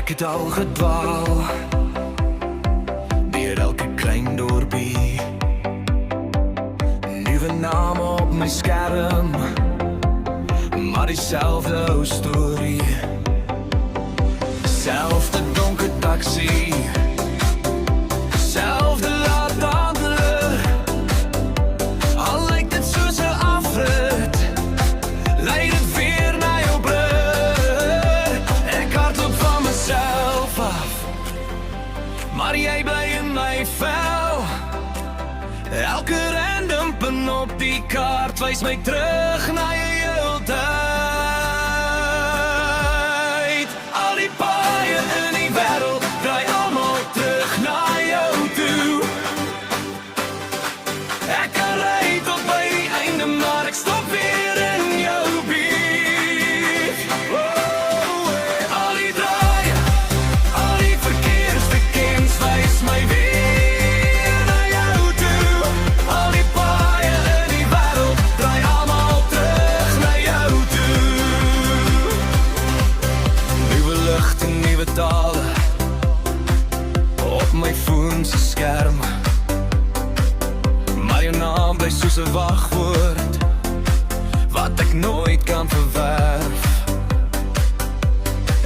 Ek het al gedwaal deur elke klein dorpie, nuwe name op my skerm, maar dieselfde ou storie. Selfde donker taxi, selfde laat aandele, al lyk dit soos 'n afrit, lei dit weer na jou blur. Ek hardloop van myself af, maar jy bly in my vel. Elke random punt op die kaart wys my terug na jou heeltyd. Al die paaie in die wêreld draai almal terug na jou toe. Ek kan ry tot by die einde, maar ek stop weer in jou buurt. Oh, al die draaie, al die verkeerstekens wys my weer na jou toe. Al die paaie in die wêreld draai almal terug na jou toe. Nuwe ligte, nuwe tale op my foon se skerm, maar jou naam bly soos 'n wagwoord wat ek nooit kan verwerf.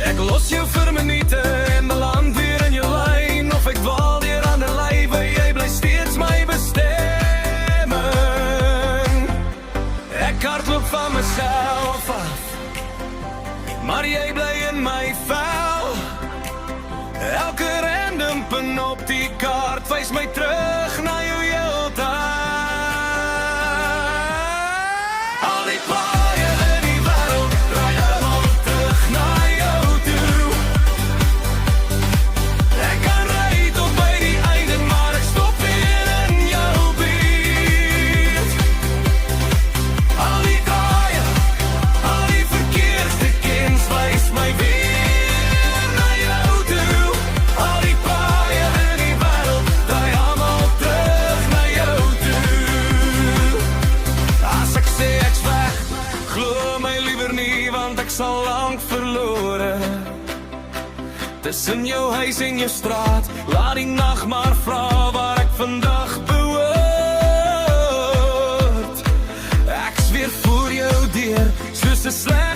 Ek los jou vir minute en beland weer in jou lyn, of ek dwaal deur ander lywe, jy bly steeds my bestemming. Ek hardloop van myself af, maar jy bly in my vel. Elke random punt op die kaart wys my terug na jou heeltyd. Al die paaie in die wêreld draai almal terug na jou toe. Ek kan ry tot by die einde, maar ek stop weer in jou buurt. Al die draaie, al die verkeerstekens wys my weer na jou toe. Al die paaie in die wêreld draai almal terug na jou toe. As ek sê ek's weg, glo my liewer nie, want ek sal lank verlore. Tussen jou huis en jou straat, laat die nag maar vra waar ek vandag behoort. Ek's weer voor jou deur, soos 'n slang